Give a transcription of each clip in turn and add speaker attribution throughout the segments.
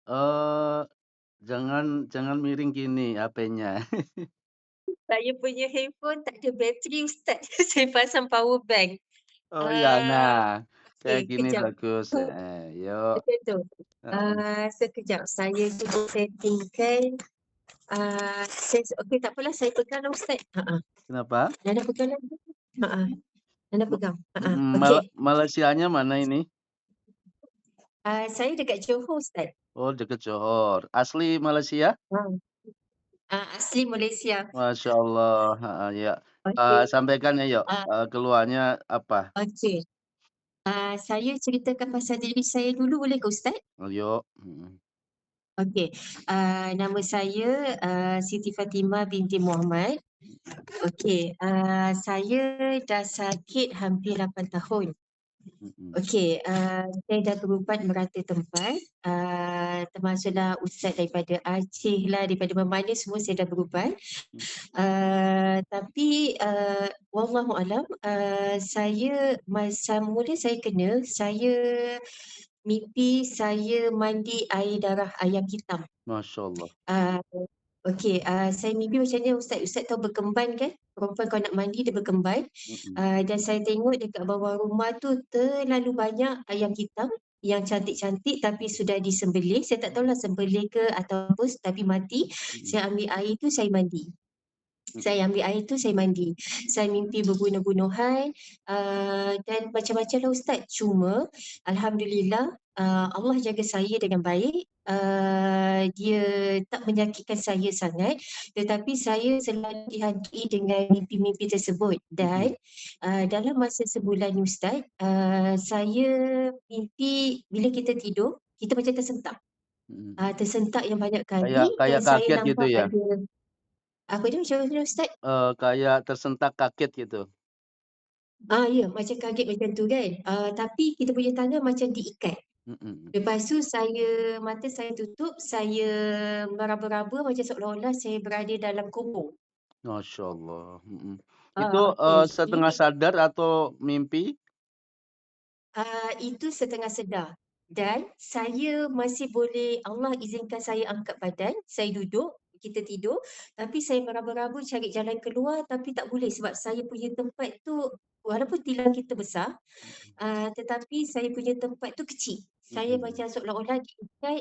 Speaker 1: Eee, jangan jangan miring gini HP-nya.
Speaker 2: Saya punya handphone tak ada bateri Ustaz. Saya pasang power bank.
Speaker 1: Oh ya, nah,
Speaker 2: Ah,
Speaker 1: kayak
Speaker 2: okey,
Speaker 1: gini
Speaker 2: kejap.
Speaker 1: bagus, yuk,
Speaker 2: Macam tu.
Speaker 1: heeh.
Speaker 2: Sekejap saya cuba settingkan, okey tak apalah saya peganglah Ustaz.
Speaker 1: Kenapa?
Speaker 2: Nana peganglah. Heeh, Nana
Speaker 1: Me
Speaker 2: pegang.
Speaker 1: Mala
Speaker 2: Okey.
Speaker 1: Malaysianya mana ini?
Speaker 2: Saya dekat Johor Ustaz.
Speaker 1: Oh, dekat Johor. Asli Malaysia?
Speaker 2: Hmm. Asli Malaysia.
Speaker 1: Masya Allah, heeh, ya.
Speaker 2: Okey.
Speaker 1: Sampaikan ya, yuk,
Speaker 2: Ah,
Speaker 1: keluhannya apa?
Speaker 2: okey. Saya ceritakan pasal diri saya dulu boleh ke Ustaz?
Speaker 1: Oh, yuk, mhm,
Speaker 2: Okey. Nama saya, Siti Fatimah binti Muhammad. Okey, saya dah sakit hampir 8 tahun.
Speaker 1: mhm,
Speaker 2: Okey, saya dah berubat merata tempat, termasuklah ustaz daripada Aceh lah, daripada mana-mana semua saya dah berubat.
Speaker 1: mhm,
Speaker 2: Tapi, wallahu alam, saya masa mula saya kena, saya mimpi saya mandi air darah ayam hitam.
Speaker 1: Masya Allah,
Speaker 2: Ah, okey, saya mimpi macam ni Ustaz. Ustaz tahu berkemban kan? Perempuan kalau nak mandi dia berkemban.
Speaker 1: mhm,
Speaker 2: Dan saya tengok dekat bawah rumah tu terlalu banyak ayam hitam yang cantik-cantik tapi sudah disembelih. Saya tak tahulah sembelih ke atau apa tapi mati.
Speaker 1: mhm,
Speaker 2: Saya ambil air tu saya mandi.
Speaker 1: mhm,
Speaker 2: Saya ambil air tu saya mandi. Saya mimpi berbunuh-bunuhan, dan macam-macam lah Ustaz. Cuma alhamdulillah, Allah jaga saya dengan baik. Dia tak menyakitkan saya sangat, tetapi saya selalu dihantui dengan mimpi-mimpi tersebut.
Speaker 1: mhm,
Speaker 2: Dan dalam masa sebulan ni Ustaz, saya mimpi bila kita tidur, kita macam tersentak.
Speaker 1: mhm.
Speaker 2: Tersentak yang banyak
Speaker 1: Kayak
Speaker 2: kali dan
Speaker 1: kayak
Speaker 2: saya
Speaker 1: kaget gitu
Speaker 2: nampak
Speaker 1: ya?
Speaker 2: ada apa dia macam mana Ustaz?
Speaker 1: Kayak tersentak kaget gitu?
Speaker 2: Ya, macam kaget macam tu kan. Tapi kita punya tangan macam diikat.
Speaker 1: Mhm,
Speaker 2: Lepas tu mata saya tutup, saya meraba-raba macam seolah-olah saya berada dalam kubur.
Speaker 1: Masya Allah, mhm. Itu,
Speaker 2: Okey.
Speaker 1: setengah sadar atau mimpi?
Speaker 2: Itu setengah sedar dan saya masih boleh Allah izinkan saya angkat badan, saya duduk, kita tidur, tapi saya meraba-raba cari jalan keluar tapi tak boleh sebab saya punya tempat tu walaupun tilam kita besar,
Speaker 1: Mhm,
Speaker 2: tetapi saya punya tempat tu kecil. Saya
Speaker 1: mhm,
Speaker 2: macam seolah-olah diikat,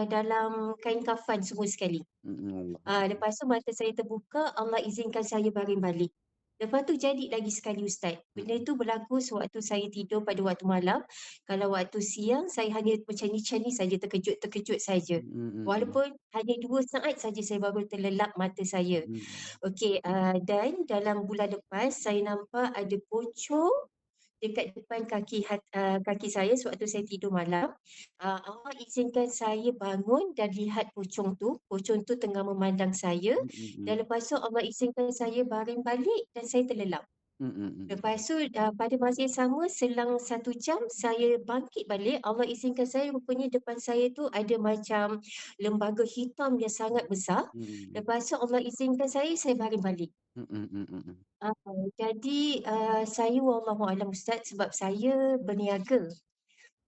Speaker 2: dalam kain kafan semua sekali.
Speaker 1: mhm, Allah.
Speaker 2: Lepas tu mata saya terbuka, Allah izinkan saya baring balik. Lepas tu jadi lagi sekali Ustaz. Benda
Speaker 1: Mhm,
Speaker 2: itu berlaku sewaktu saya tidur pada waktu malam. Kalau waktu siang saya hanya macam ni saja, terkejut-terkejut saja.
Speaker 1: mhm, mhm,
Speaker 2: Walaupun hanya 2 saat saja saya baru terlelap mata saya.
Speaker 1: mhm,
Speaker 2: Okey, dan dalam bulan lepas saya nampak ada pocong dekat depan kaki saya sewaktu saya tidur malam. Allah izinkan saya bangun dan lihat pocong tu tengah memandang saya
Speaker 1: mhm,
Speaker 2: dan
Speaker 1: mhm,
Speaker 2: lepas tu Allah izinkan saya baring balik dan saya terlelap.
Speaker 1: mhm, mhm,
Speaker 2: Lepas tu, pada masa yang sama selang 1 jam saya bangkit balik, Allah izinkan saya rupanya depan saya tu ada macam lembaga hitam yang sangat besar.
Speaker 1: mhm,
Speaker 2: Lepas tu Allah izinkan saya baring balik.
Speaker 1: mhm, mhm, mhm.
Speaker 2: Jadi, saya wallahualam Ustaz sebab saya berniaga.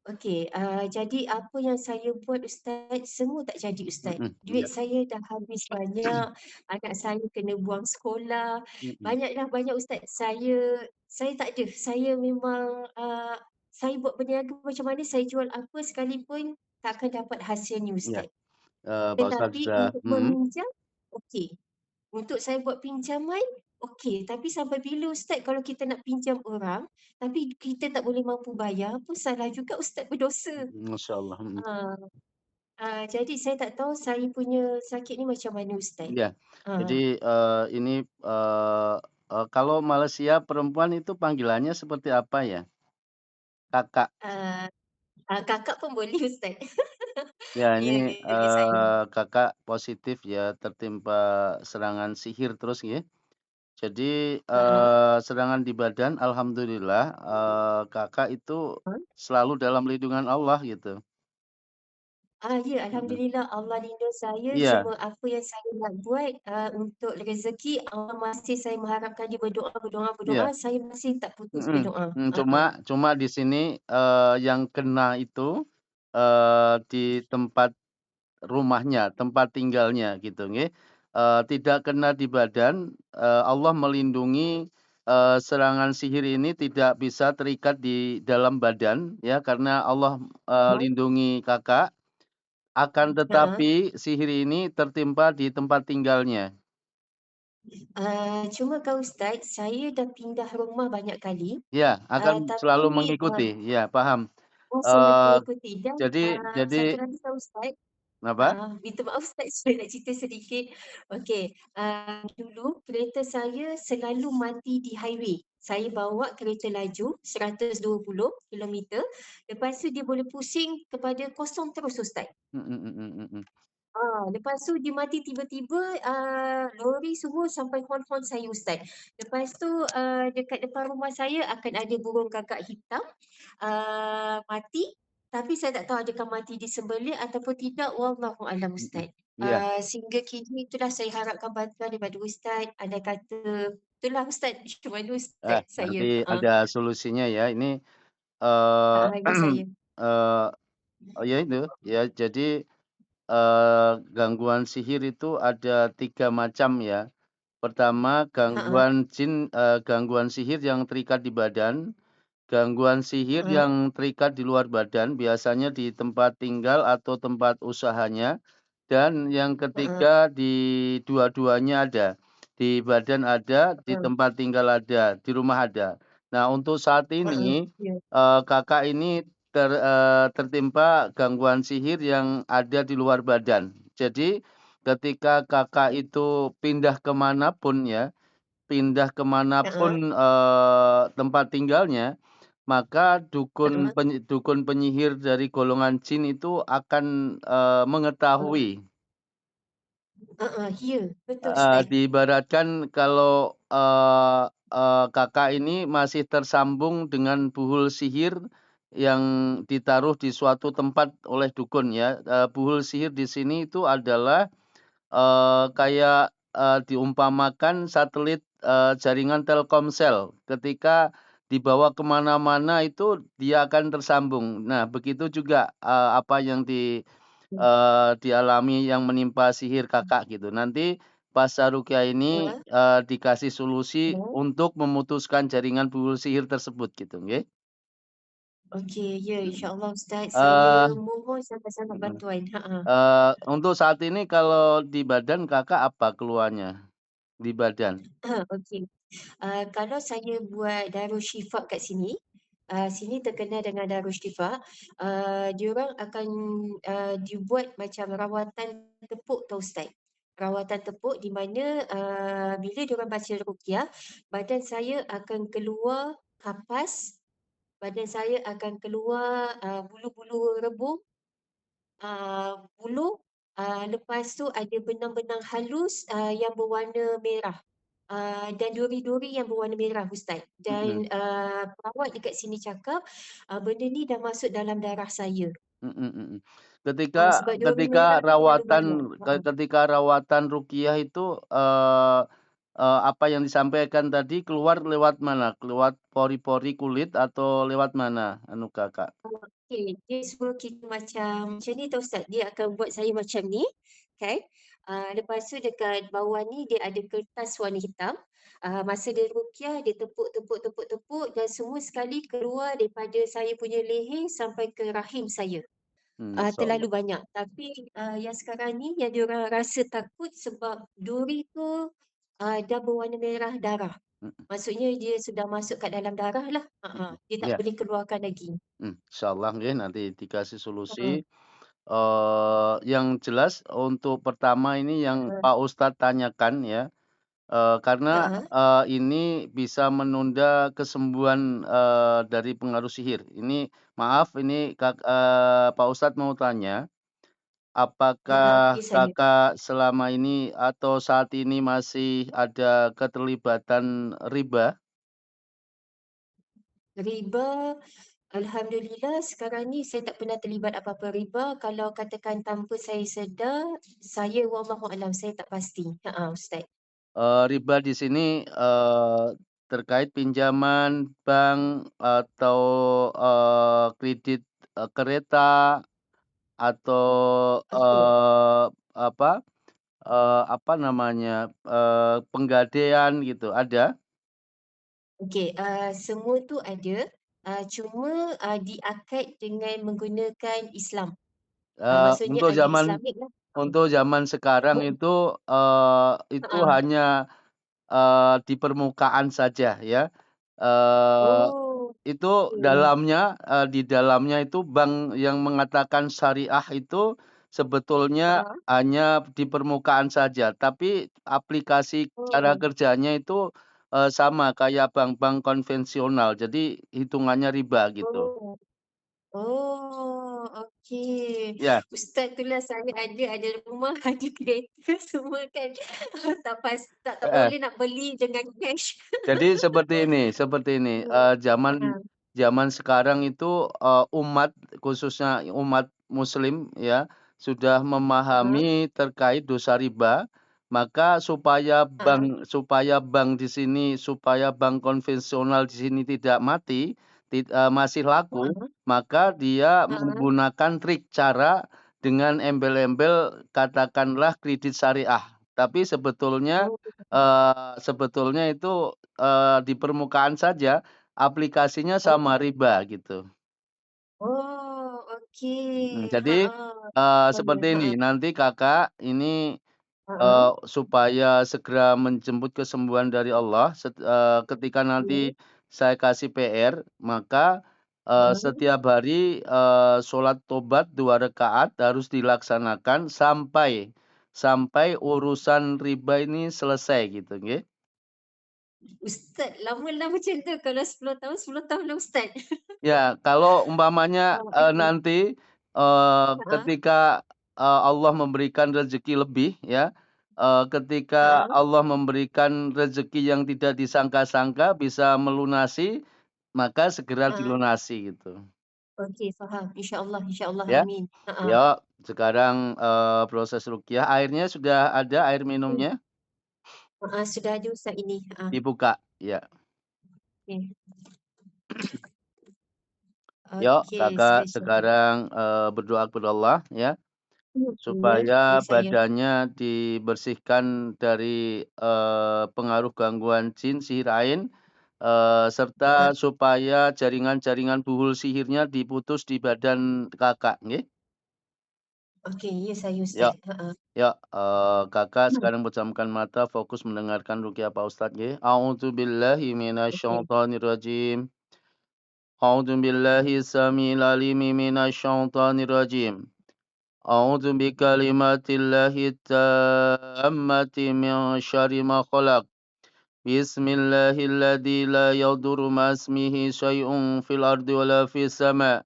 Speaker 2: Okey, jadi apa yang saya buat Ustaz, semua tak jadi Ustaz.
Speaker 1: Mhm,
Speaker 2: Duit
Speaker 1: iya,
Speaker 2: saya dah habis banyak, anak saya kena buang sekolah,
Speaker 1: mhm,
Speaker 2: banyaklah banyak Ustaz. Saya tak ada, saya memang, saya buat berniaga macam mana, saya jual apa sekalipun tak akan dapat hasilnya
Speaker 1: iya,
Speaker 2: Ustaz.
Speaker 1: Pak Ustadz
Speaker 2: Tetapi
Speaker 1: sudah
Speaker 2: untuk meminjam, okey. Untuk saya buat pinjaman, okey. Tapi sampai bila Ustaz kalau kita nak pinjam orang, tapi kita tak boleh mampu bayar, pun salah juga Ustaz, berdosa.
Speaker 1: masya Allah, mhm,
Speaker 2: Ah, jadi saya tak tahu saya punya sakit ni macam mana Ustaz.
Speaker 1: iya. Jadi,
Speaker 2: Ah,
Speaker 1: ini, eee eee, kalau Malaysia perempuan itu panggilannya seperti apa ya? Kakak?
Speaker 2: ah, Kakak pun boleh Ustaz.
Speaker 1: Ya
Speaker 2: Ya,
Speaker 1: ini,
Speaker 2: boleh saya.
Speaker 1: Kakak positif ya tertimpa serangan sihir terus ya. Jadi,
Speaker 2: Heeh.
Speaker 1: serangan di badan alhamdulillah, Kakak itu selalu dalam lindungan Allah gitu.
Speaker 2: Ya,
Speaker 1: Mhm.
Speaker 2: alhamdulillah Allah lindung saya,
Speaker 1: Iya,
Speaker 2: cuma apa yang saya nak buat, untuk rezeki Allah masih saya mengharapkan dia berdoa, berdoa, berdoa,
Speaker 1: iya,
Speaker 2: saya masih tak putus
Speaker 1: mhm,
Speaker 2: berdoa.
Speaker 1: cuma cuma di sini, yang kena itu, di tempat rumahnya, tempat tinggalnya gitu nggih. Tidak kena di badan, Allah melindungi, serangan sihir ini tidak bisa terikat di dalam badan ya, karena Allah,
Speaker 2: Heeh,
Speaker 1: lindungi Kakak, akan
Speaker 2: heeh.
Speaker 1: tetapi sihir ini tertimpa di tempat tinggalnya.
Speaker 2: Cuma Kak Ustaz, saya dah pindah rumah banyak kali,
Speaker 1: Ya, akan
Speaker 2: tapi
Speaker 1: selalu mengikuti, ya paham.
Speaker 2: selalu
Speaker 1: Eee,
Speaker 2: mengikuti dan
Speaker 1: jadi jadi
Speaker 2: satu lagi Kak Ustaz,
Speaker 1: apa?
Speaker 2: minta maaf Ustaz, saya nak cerita sedikit. Okey, dulu kereta saya selalu mati di highway. Saya bawa kereta laju 120 kilometer, lepas tu dia boleh pusing kepada kosong terus Ustaz.
Speaker 1: Mhm mhm mhm.
Speaker 2: Lepas tu dia mati tiba-tiba, lori semua sampai hon-hon saya Ustaz. Lepas tu, dekat depan rumah saya akan ada burung gagak hitam, mati, tapi saya tak tahu adakah mati disembelih ataupun tidak, wallahu a'lam
Speaker 1: Mhm.
Speaker 2: Ustaz.
Speaker 1: Iya.
Speaker 2: Sehingga kini itulah saya harapkan bantuan daripada Ustaz, andai kata itulah Ustaz, macam mana Ustaz saya?
Speaker 1: Nanti
Speaker 2: Heeh,
Speaker 1: ada solusinya ya. Ini, eee,
Speaker 2: ibu saya.
Speaker 1: eee, ya itu, ya jadi, gangguan sihir itu ada 3 macam ya. Pertama
Speaker 2: Heeh,
Speaker 1: gangguan sihir yang terikat di badan, gangguan sihir
Speaker 2: heeh,
Speaker 1: yang terikat di luar badan, biasanya di tempat tinggal atau tempat usahanya. Dan yang
Speaker 2: heeh,
Speaker 1: ketiga di dua-duanya ada, di badan ada, di
Speaker 2: heeh,
Speaker 1: tempat tinggal ada, di rumah ada. Nah untuk saat
Speaker 2: heeh,
Speaker 1: ini,
Speaker 2: ya,
Speaker 1: Kakak ini tertimpa gangguan sihir yang ada di luar badan. Jadi ketika Kakak itu pindah kemana
Speaker 2: heeh,
Speaker 1: pun, tempat tinggalnya, maka
Speaker 2: heeh,
Speaker 1: dukun penyihir dari golongan jin itu akan,
Speaker 2: heeh,
Speaker 1: mengetahui.
Speaker 2: heeh, ya, betul
Speaker 1: Heeh,
Speaker 2: Ustaz.
Speaker 1: diibaratkan kalau, Kakak ini masih tersambung dengan buhul sihir yang ditaruh di suatu tempat oleh dukun ya. Buhul sihir di sini itu adalah, kayak, diumpamakan satelit, jaringan Telkomsel. Ketika dibawa ke mana-mana itu dia akan tersambung. Nah, begitu juga, apa yang dialami yang menimpa sihir Kakak gitu. Nanti pas ruqyah ini,
Speaker 2: Heeh,
Speaker 1: dikasih solusi
Speaker 2: heeh.
Speaker 1: untuk memutuskan jaringan buhul sihir tersebut gitu nggih.
Speaker 2: Okey, ya
Speaker 1: Mhm.
Speaker 2: insya-Allah Ustaz, saya
Speaker 1: Eee
Speaker 2: mohon sangat-sangat
Speaker 1: mhm,
Speaker 2: bantuan. Heeh.
Speaker 1: untuk saat ini kalau di badan Kakak apa keluhannya? Di badan?
Speaker 2: Okey. Kalau saya buat Darushifa kat sini, sini terkenal dengan Darushifa, diorang akan, dibuat macam rawatan tepuk tau Ustaz. Rawatan tepuk di mana, bila diorang baca ruqyah, badan saya akan keluar kapas, badan saya akan keluar, bulu-bulu rebung, buluh, lepas tu ada benang-benang halus, yang berwarna merah. Dan duri-duri yang berwarna merah Ustaz. Dan,
Speaker 1: Mhm
Speaker 2: perawat dekat sini cakap, benda ni dah masuk dalam darah saya.
Speaker 1: mhm mhm. Ketika
Speaker 2: Sebab duri
Speaker 1: ketika
Speaker 2: merah tu terlalu
Speaker 1: rawatan
Speaker 2: banyak.
Speaker 1: ketika rawatan ruqyah itu, eee eee, apa yang disampaikan tadi keluar lewat mana? Lewat pori-pori kulit atau lewat mana anu Kakak?
Speaker 2: Okey, dia suruh kita macam ni tau Ustaz, dia akan buat saya macam ni, kan. Lepas tu dekat bawah ni dia ada kertas warna hitam. Masa dia ruqyah, dia tepuk tepuk tepuk tepuk dan semua sekali keluar daripada saya punya leher sampai ke rahim saya. Terlalu
Speaker 1: Masyaallah.
Speaker 2: banyak. Tapi, yang sekarang ni yang diorang rasa takut sebab duri tu, dah berwarna merah darah.
Speaker 1: Mhm
Speaker 2: Maksudnya dia sudah masuk kat dalam darah lah.
Speaker 1: mhm.
Speaker 2: Dia tak
Speaker 1: Iya,
Speaker 2: boleh keluarkan lagi.
Speaker 1: insyaallah nggih nanti dikasih solusi.
Speaker 2: Heeh,
Speaker 1: Yang jelas untuk pertama ini yang
Speaker 2: heeh,
Speaker 1: Pak Ustadz tanyakan ya, karena,
Speaker 2: heeh,
Speaker 1: ini bisa menunda kesembuhan, dari pengaruh sihir. Ini maaf ini Pak Ustadz mau tanya,
Speaker 2: heeh,
Speaker 1: apakah
Speaker 2: ya saya.
Speaker 1: Kakak selama ini atau saat ini masih ada keterlibatan riba?
Speaker 2: Riba, alhamdulillah sekarang ni saya tak pernah terlibat apa-apa riba. Kalau katakan tanpa saya sedar, saya wallahualam, saya tak pasti. Ustaz.
Speaker 1: Riba di sini, terkait pinjaman bank atau, kredit, kereta atau,
Speaker 2: Okey.
Speaker 1: apa, apa namanya, penggadaian gitu, ada?
Speaker 2: Okey, semua tu ada, cuma, diakad dengan menggunakan Islam. Maksudnya
Speaker 1: Untuk
Speaker 2: ada
Speaker 1: zaman
Speaker 2: Islamik lah.
Speaker 1: untuk zaman sekarang
Speaker 2: Oh,
Speaker 1: itu
Speaker 2: heeh.
Speaker 1: hanya, di permukaan saja ya, eee,
Speaker 2: Oh,
Speaker 1: itu
Speaker 2: okey.
Speaker 1: dalamnya, di dalamnya itu bank yang mengatakan syariah itu sebetulnya
Speaker 2: Heeh.
Speaker 1: hanya di permukaan saja, tapi aplikasi cara
Speaker 2: Oh.
Speaker 1: kerjanya itu, sama kayak bank-bank konvensional, jadi hitungannya riba gitu.
Speaker 2: Oh. Oh, okey.
Speaker 1: Ya.
Speaker 2: Ustaz tu lah saya ada rumah, ada kereta semua kan. Tak
Speaker 1: Heeh.
Speaker 2: boleh nak beli dengan cash.
Speaker 1: Jadi seperti ini,
Speaker 2: Hmm,
Speaker 1: zaman
Speaker 2: heeh,
Speaker 1: zaman sekarang itu, umat khususnya umat muslim ya, sudah
Speaker 2: heeh,
Speaker 1: memahami terkait dosa riba, maka
Speaker 2: heeh,
Speaker 1: supaya bank di sini, supaya bank konvensional di sini tidak mati, masih laku,
Speaker 2: heeh,
Speaker 1: maka dia
Speaker 2: heeh.
Speaker 1: menggunakan trik cara dengan embel-embel katakanlah kredit syariah. Tapi sebetulnya,
Speaker 2: Oh,
Speaker 1: sebetulnya itu di permukaan saja, aplikasinya
Speaker 2: oh,
Speaker 1: sama riba gitu.
Speaker 2: oh, okey.
Speaker 1: Jadi,
Speaker 2: Heeh. Boleh,
Speaker 1: seperti ini,
Speaker 2: heeh,
Speaker 1: nanti Kakak ini,
Speaker 2: heeh,
Speaker 1: supaya segera menjemput kesembuhan dari Allah, ketika
Speaker 2: iya,
Speaker 1: nanti saya kasih PR, maka,
Speaker 2: heeh.
Speaker 1: setiap hari, sholat tobat 2 rakaat harus dilaksanakan sampai sampai urusan riba ini selesai gitu, nggih.
Speaker 2: Ustaz lamalah macam tu kalau 10 tahun, 10 tahun lah Ustaz.
Speaker 1: Ya, kalau umpamanya,
Speaker 2: Oh, okey.
Speaker 1: nanti,
Speaker 2: Heeh,
Speaker 1: ketika, Allah memberikan rezeki lebih ya, ketika
Speaker 2: heeh,
Speaker 1: Allah memberikan rezeki yang tidak disangka-sangka bisa melunasi, maka segera
Speaker 2: heeh.
Speaker 1: dilunasi gitu,
Speaker 2: Okey, faham. InsyaAllah,
Speaker 1: ya.
Speaker 2: amin. Heeh.
Speaker 1: Yuk, sekarang, proses ruqyah, airnya sudah ada air
Speaker 2: Hmm,
Speaker 1: minumnya?
Speaker 2: heeh, sudah ada Ustaz ini. Heeh,
Speaker 1: Dibuka, ya.
Speaker 2: okey.
Speaker 1: Yuk,
Speaker 2: Okey,
Speaker 1: Kakak
Speaker 2: sudah siap.
Speaker 1: sekarang, berdoa kepada Allah ya.
Speaker 2: Ya,
Speaker 1: Supaya
Speaker 2: saya.
Speaker 1: badannya dibersihkan dari, pengaruh gangguan jin, sihir ain,
Speaker 2: Heeh.
Speaker 1: serta supaya jaringan-jaringan buhul sihirnya diputus di badan Kakak, nggih.
Speaker 2: Okey, ya saya
Speaker 1: Ya,
Speaker 2: Ustaz. Heeh.
Speaker 1: ya, Kakak sekarang pejamkan mata, fokus mendengarkan ruqyah Pak Ustadz, nggih. A'udzubillahi
Speaker 2: Okey.
Speaker 1: minasyaitonirrajim. A'udzubillahi samil alimi minasyaitonirrajim. أعوذ بكلمات الله التامة من شر ما خلق بسم الله الذي لا يضر مع اسمه شيء في الأرض ولا في السماء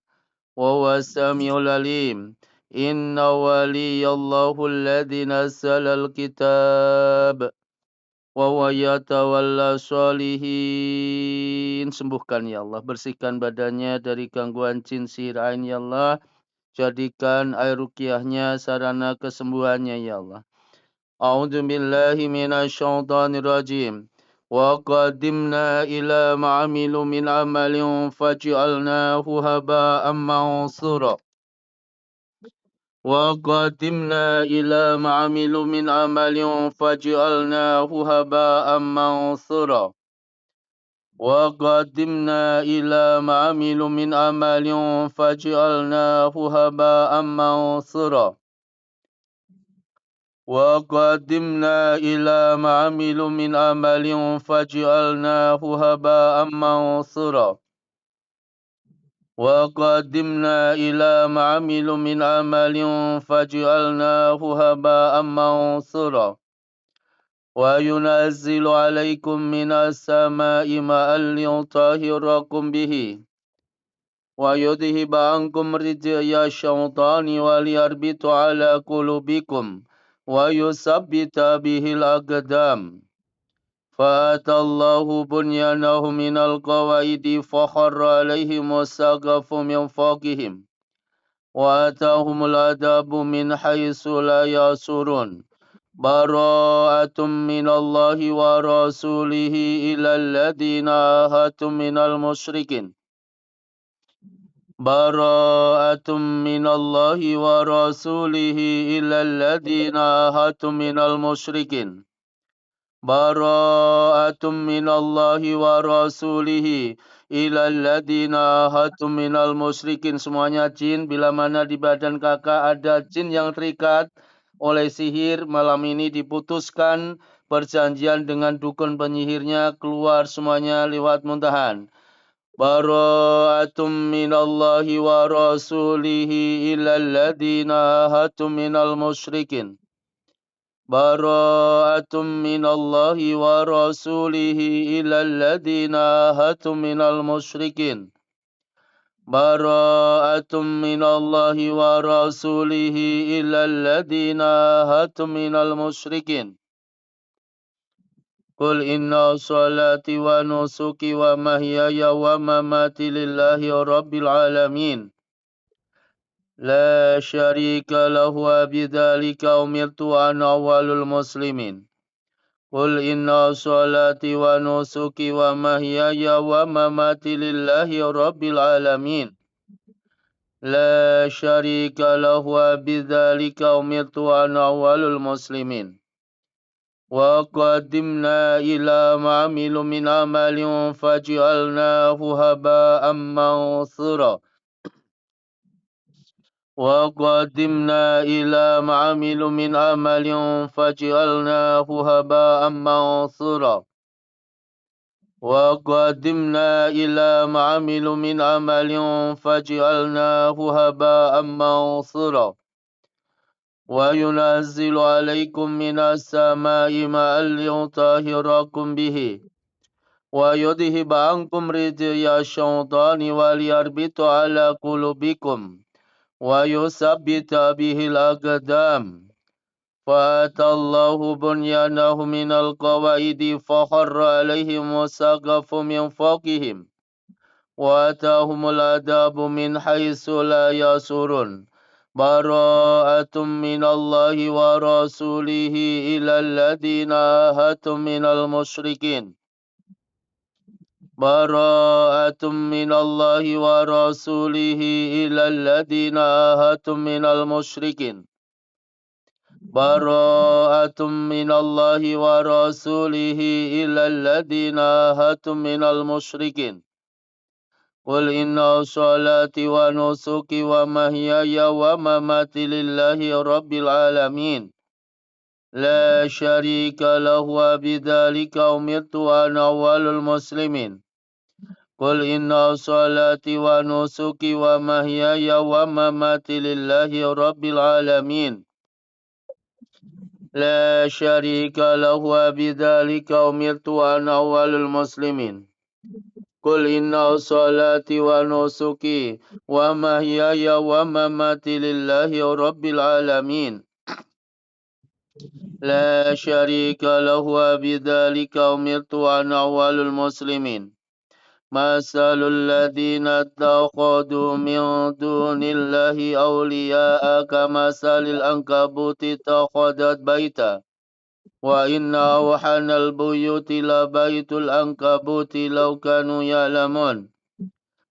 Speaker 1: وهو السميع العليم إن ولي الله الذي نزل الكتاب وهو يتولى الصالحين. Sembuhkan ya Allah, bersihkan badannya dari gangguan jin sihir ain ya Allah. Jadikan air ruqyahnya sarana kesembuhannya ya Allah. A'udzu billahi minasyaitonir rajim. Wa qadimna ila ma'amilu min amalin faj'alnahu haba'an mansura. Wa qadimna ila ma'amilu min amalin faj'alnahu haba'an mansura. وقدمنا إلى ما عملوا من عمل فجعلناه هباء منثورا وقدمنا إلى ما عملوا من عمل فجعلناه هباء منثورا وقدمنا إلى ما عملوا من عمل فجعلناه هباء منثورا وينزل عليكم من السماء ماء ليطهركم به ويذهب عنكم رجي الشيطان وليربط على قلوبكم ويثبت به الأقدام فأتى الله بنيانه من القواعد فخر عليهم السقف من فوقهم وآتاهم العذاب من حيث لا يشعرون براءة من الله ورسوله إلى الذين عاهدتم من المشركين Bara'atum minallahi wa rasulihi ilal ladina ahadtum minal musyrikin. Bara'atum minallahi wa rasulihi ilal ladina ahadtum minal musyrikin. Semuanya jin, bila mana di badan kakak ada jin yang terikat oleh sihir, malam ini diputuskan perjanjian dengan dukun penyihirnya, keluar semuanya lewat muntahan. Bara'atum minallahi wa rasulihi ilal ladina ahadtum minal musyrikin. Bara'atum minallahi wa rasulihi ilal ladina ahadtum minal musyrikin. Bara'atum minallahi wa rasulihi ilal ladina ahadtum minal musyrikin. Qul inna salati wa nusuki wa mahyaya wa mamati lillahi rabbil alamin. La syarika lahu wa bidzalika umirtu ana awwalul muslimin. Qul inna salati wa nusuki wa mahyaya wa mamati lillahi rabbil alamin. La syarika lahu wa bidzalika umirtu ana awwalul muslimin. وقدمنا إلى ما عملوا من عمل فجعلناه هباء منثورا وقدمنا إلى ما عملوا من عمل فجعلناه هباء منثورا وقدمنا إلى ما عملوا من عمل فجعلناه هباء منثورا وينزل عليكم من السماء ماء ليطهركم به ويذهب عنكم رجي الشيطان وليربط على قلوبكم ويثبت به الأقدام فأتى الله بنيانه من القواعد فخر عليهم السقف من فوقهم وأتاهم العذاب من حيث لا يشعرون Bara'atum minallahi wa rasulihi ilal ladina ahadtum minal musyrikin. Bara'atum minallahi wa rasulihi ilal ladina ahadtum minal musyrikin. Bara'atum minallahi wa rasulihi ilal ladina ahadtum minal musyrikin. Qul inna salati wa nusuki wa mahyaya wa mamati lillahi rabbil alamin. La syarika lahu wa bidzalika umirtu ana awwalul muslimin. Qul inna salati wa nusuki wa mahyaya wa mamati lillahi rabbil alamin. La syarika lahu wa bidzalika umirtu ana awwalul muslimin. Qul inna salati wa nusuki wa mahyaya wa mamati lillahi rabbil alamin. La syarika lahu wa bidzalika umirtu ana awwalul muslimin. Masalul ladzina ittakhadhu min dunillahi awliya'a kamasalil ankabuti ittakhadhat baita. Wa inna awhanal buyuti la baitul ankabuti law kanu ya'lamun.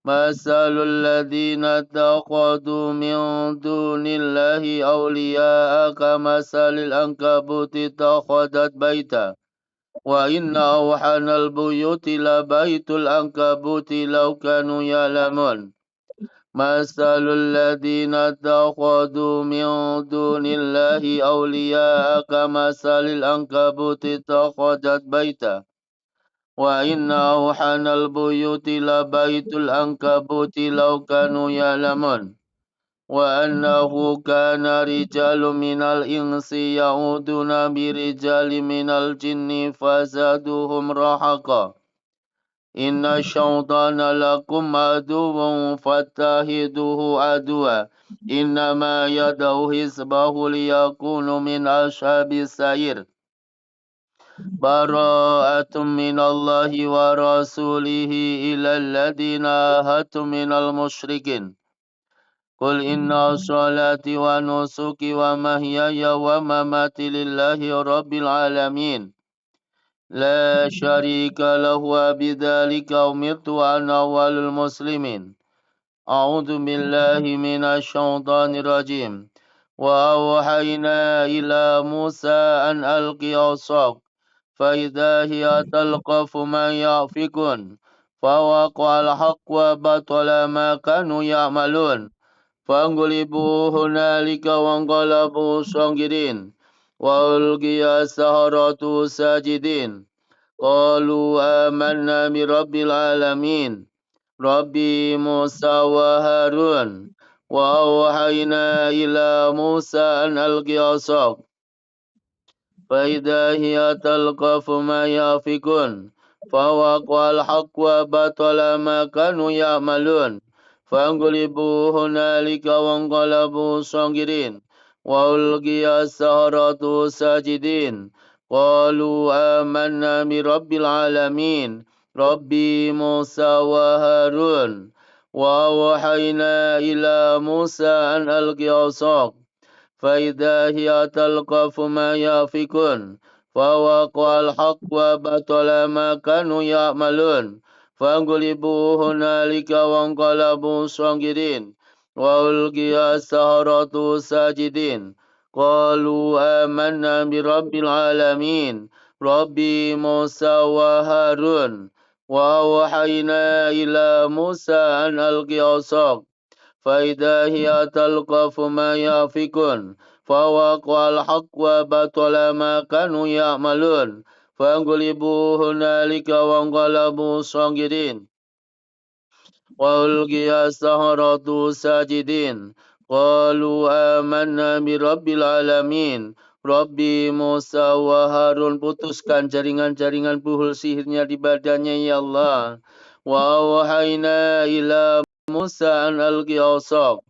Speaker 1: Masalul ladzina ittakhadhu min dunillahi awliya'a kamasalil ankabuti ittakhadhat baita. Wa inna awhanal buyuti la baitul ankabuti law kanu ya'lamun. Masalul ladzina ittakhadhu min dunillahi awliya'a kamasalil ankabuti ittakhadhat baita. Wa inna awhanal buyuti la baitul ankabuti law kanu ya'lamun. Wa annahu kana rijalun minal insi ya'uduna birijali minal jinni fazaduhum rahaqa. Inna syaitana lakum aduwwun fattahiduhu aduwa. Innama yad'u hizbahu liyakunu min ashabis sa'ir. Bara'atum minallahi wa rasulihi ilal ladina ahadtum minal musyrikin. Qul inna salati wa nusuki wa mahyaya wa mamati lillahi rabbil alamin. La syarika lahu wa bidzalika umirtu ana awwalul muslimin. أعوذ بالله من الشيطان الرجيم وأوحينا إلى موسى أن ألق عصاك فإذا هي تلقف ما يأفكون فوقع الحق وبطل ما كانوا يعملون فانقلبوا هنالك وانقلبوا صاغرين وألقي السحرة ساجدين قالوا آمنا برب العالمين رب موسى وهارون وأوحينا إلى موسى أن ألق عصاك فإذا هي تلقف ما يأفكون فوقع الحق وبطل ما كانوا يعملون فانقلبوا هنالك وانقلبوا صاغرين وألقي السحرة ساجدين قالوا آمنا برب العالمين رب موسى وهارون وأوحينا إلى موسى أن ألق عصاك فإذا هي تلقف ما يأفكون فوقع الحق وبطل ما كانوا يعملون فانقلبوا هنالك وانقلبوا صاغرين وألقي السحرة ساجدين قالوا آمنا برب العالمين رب موسى وهارون وأوحينا إلى موسى أن ألق عصاك فإذا هي تلقف ما يأفكون فوقع الحق وبطل ما كانوا يعملون فانقلبوا هنالك وانقلبوا صاغرين وألقي السحرة ساجدين قالوا آمنا برب العالمين Rabbi Musa wa Harun, putuskan jaringan-jaringan buhul sihirnya di badannya ya Allah. Wa wahayna ila Musa an alqi asaq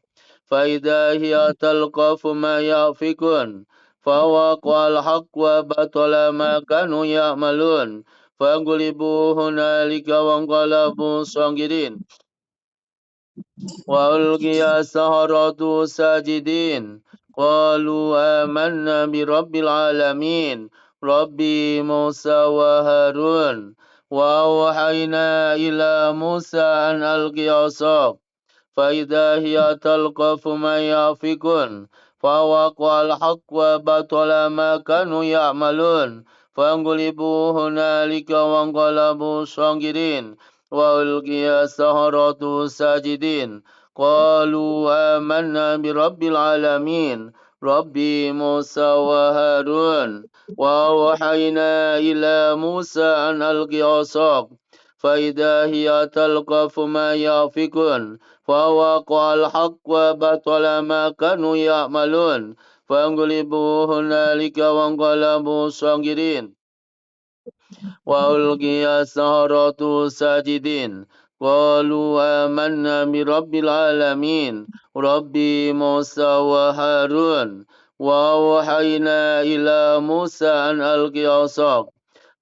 Speaker 1: فإذا هي تلقف ما يأفكون فوقع الحق وبطل ما كانوا يعملون فانقلبوا هنالك وانقلبوا صاغرين وألقي السحرة ساجدين قالوا آمنا برب العالمين رب موسى وهارون وأوحينا إلى موسى أن ألق عصاك فإذا هي تلقف ما يأفكون فوقع الحق وبطل ما كانوا يعملون فانقلبوا هنالك وانقلبوا صاغرين وألقي السحرة ساجدين قالوا آمنا برب العالمين رب موسى وهارون وأوحينا إلى موسى أن ألق عصاك فإذا هي تلقف ما يأفكون فوقع الحق وبطل ما كانوا يعملون فانقلبوا هنالك وانقلبوا صاغرين وألقي السحرة ساجدين قالوا آمنا برب العالمين رب موسى وهارون وأوحينا إلى موسى أن ألق عصاك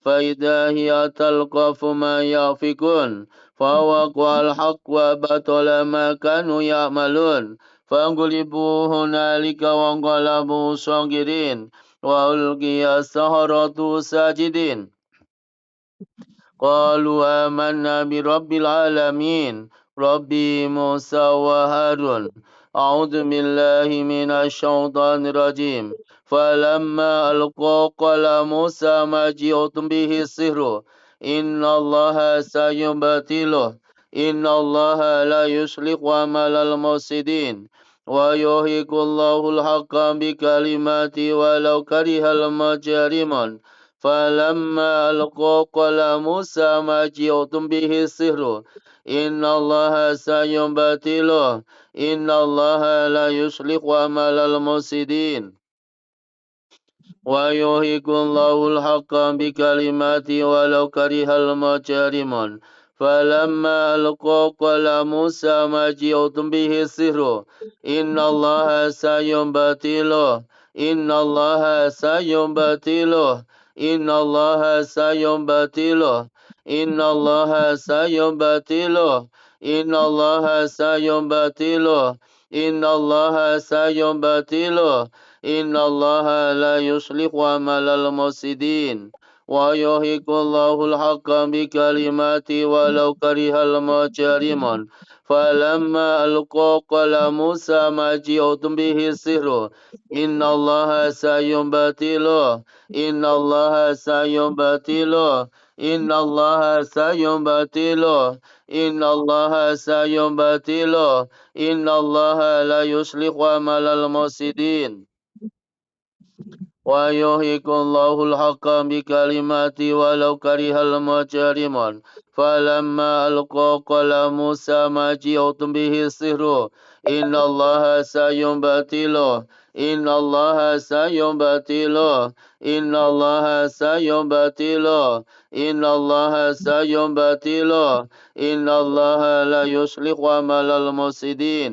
Speaker 1: فإذا هي تلقف ما يأفكون فوقع الحق وبطل ما كانوا يعملون فانقلبوا هنالك وانقلبوا صاغرين وألقي السحرة ساجدين قالوا آمنا برب العالمين رب موسى وهارون أعوذ بالله من الشيطان الرجيم فلما ألقوا قال موسى ما جئتم به السحر إن الله سيبطله إن الله لا يصلح عمل المفسدين ويحق الله الحق بكلماته ولو كره المجرمون فلما ألقوا قال موسى ما جئتم به السحر إن الله سيبطله إن الله لا يصلح عمل المفسدين ويحق الله الحق بكلماته ولو كره المجرمون فلما ألقوا قال موسى ما جئتم به السحر إن الله سيبطله إن الله سيبطله إن الله سيبطله إن الله سيبطله إن الله سيبطله إن الله سيبطله إن الله لا يصلح عمل المفسدين ويحق الله الحق بكلماته ولو كره المجرمون فلما ألقوا قال موسى ما جئتم به السحر إن الله سيبطله إن الله سيبطله إن الله سيبطله إن الله سيبطله إن الله لا يصلح عمل المفسدين ويحق الله الحق بكلماته ولو كره المجرمون فلما ألقوا قال موسى ما جئتم به السحر إن الله سيبطله إن الله سيبطله إن الله سيبطله إن الله سيبطله إن الله لا يصلح عمل المفسدين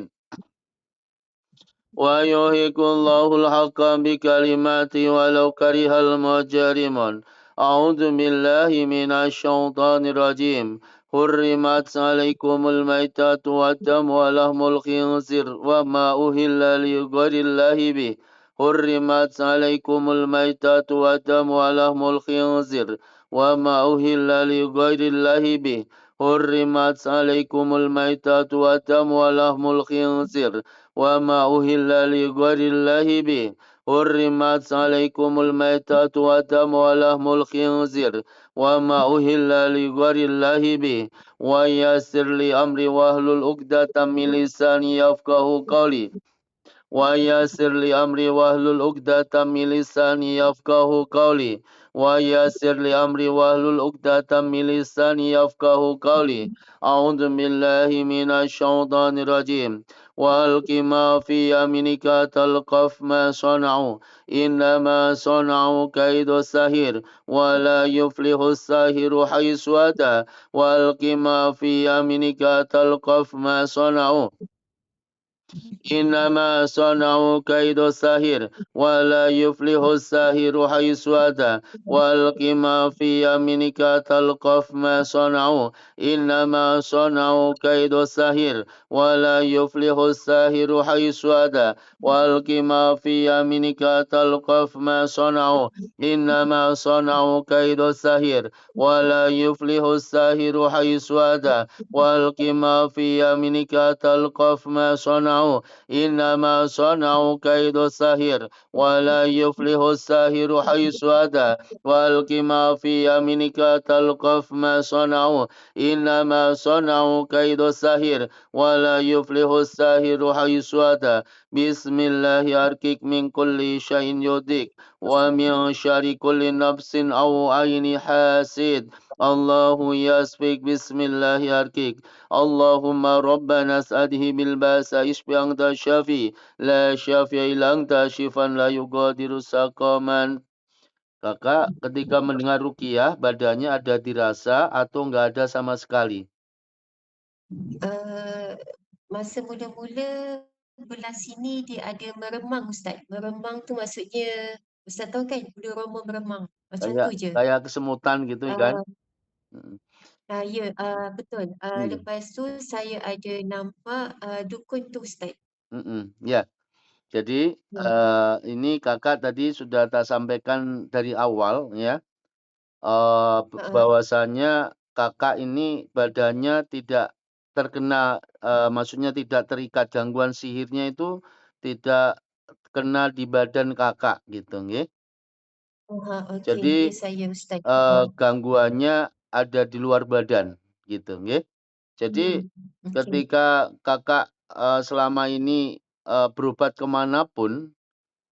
Speaker 1: ويحق الله الحق بكلماته ولو كره المجرمون أعوذ بالله من الشيطان الرجيم حرمت عليكم الميتة والدم ولحم الخنزير وما أهل لغير الله به حرمت عليكم الميتة والدم ولحم الخنزير وما أهل لغير الله به حرمت عليكم الميتة والدم ولحم الخنزير وما أهل لغير الله به حرمت عليكم الميتة والدم ولحم الخنزير وما أهل لغير الله به ويسر لي أمري واحلل عقدة من لساني يفقه قولي ويسر لي أمري واحلل عقدة من لساني يفقه قولي ويسر لي أمري واحلل عقدة من لساني يفقه قولي أعوذ بالله من الشيطان الرجيم وألق ما في يمينك تلقف ما صنعوا إنما صنعوا كيد ساحر ولا يفلح الساحر حيث أتى وألق ما في يمينك تلقف ما صنعوا إنما صنعوا كيد ساحر ولا يفلح الساحر حيث أتى وألق ما في يمينك تلقف ما صنعوا إنما صنعوا كيد ساحر ولا يفلح الساحر حيث أتى وألق ما في يمينك تلقف ما صنعوا إنما صنعوا كيد ساحر ولا يفلح الساحر حيث أتى وألق ما في يمينك تلقف ما صنعوا إنما صنعوا كيد ساحر ولا يفلح الساحر حيث أتى وألق ما في يمينك تلقف ما صنعوا إنما صنعوا كيد ساحر ولا يفلح الساحر حيث أتى بسم الله أركك من كل شيء يؤذيك ومن شر كل نفس أو عين حاسد الله يسفك بسم الله أركك اللهم ربنا اسعده بالباس اشف أنت الشافي لا شافي إلا أنت شفا لا يغادر سقما. Kakak ketika mendengar ruqyah badannya ada dirasa atau enggak ada sama sekali?
Speaker 2: Masa mula-mula belah sini dia ada meremang Ustaz. Meremang tu maksudnya Ustaz tahu kan bulu roma meremang. Macam tu
Speaker 1: Kayak
Speaker 2: je.
Speaker 1: kayak kesemutan gitu kan?
Speaker 2: Uh,
Speaker 1: Mm,
Speaker 2: ya, betul.
Speaker 1: mm,
Speaker 2: Lepas tu saya ada nampak dukun tu Ustaz.
Speaker 1: Ya, jadi
Speaker 2: Hmm.
Speaker 1: ini kakak tadi sudah tak sampaikan dari awal ya.
Speaker 2: Uh,
Speaker 1: Bahwasanya Kakak ini badannya tidak terkena, maksudnya tidak terikat gangguan sihirnya itu tidak kena di badan Kakak gitu nggih.
Speaker 2: Okey.
Speaker 1: Jadi,
Speaker 2: Ya saya Ustaz.
Speaker 1: gangguannya ada di luar badan gitu nggih. Jadi
Speaker 2: Okey.
Speaker 1: ketika Kakak, selama ini, berobat ke mana pun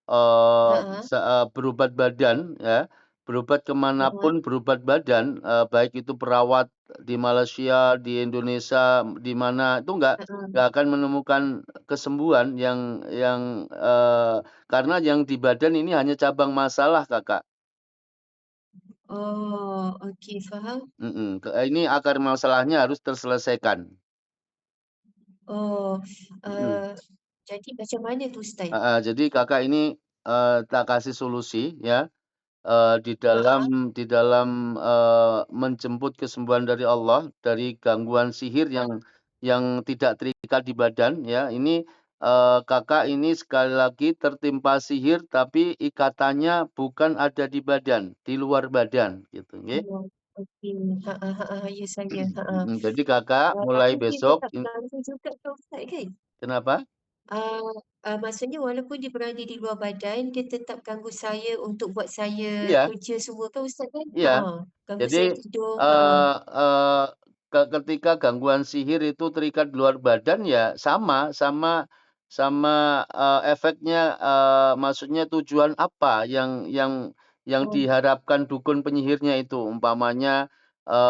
Speaker 2: Ha,
Speaker 1: berobat badan ya, berobat ke mana
Speaker 2: ha,
Speaker 1: pun berobat badan, baik itu perawat di Malaysia, di Indonesia, di mana itu
Speaker 2: ha.
Speaker 1: nggak akan menemukan kesembuhan karena yang di badan ini hanya cabang masalah, Kakak.
Speaker 2: Oh, okey faham.
Speaker 1: Ini akar masalahnya harus terselesaikan.
Speaker 2: Oh,
Speaker 1: Mhm.
Speaker 2: uh, jadi macam mana tu Ustaz?
Speaker 1: Jadi Kakak ini, tak kasih solusi ya.
Speaker 2: Ha,
Speaker 1: Di dalam, menjemput kesembuhan dari Allah, dari gangguan sihir yang tidak terikat di badan ya. Ini, Kakak ini sekali lagi tertimpa sihir tapi ikatannya bukan ada di badan, di luar badan gitu nggih.
Speaker 2: okey. Ya saya, heeh.
Speaker 1: Jadi Kakak mulai
Speaker 2: Tapi dia
Speaker 1: besok
Speaker 2: tetap ganggu juga ke Ustaz kan?
Speaker 1: kenapa?
Speaker 2: Eee Maksudnya walaupun dia berada di luar badan, dia tetap ganggu saya untuk buat saya
Speaker 1: Iya.
Speaker 2: kerja semua kan Ustaz kan?
Speaker 1: Iya.
Speaker 2: Ganggu
Speaker 1: Jadi,
Speaker 2: saya tidur,
Speaker 1: eee eee, ketika gangguan sihir itu terikat di luar badan ya sama sama sama, efeknya, maksudnya tujuan apa yang
Speaker 2: Oh,
Speaker 1: diharapkan dukun penyihirnya itu. Umpamanya,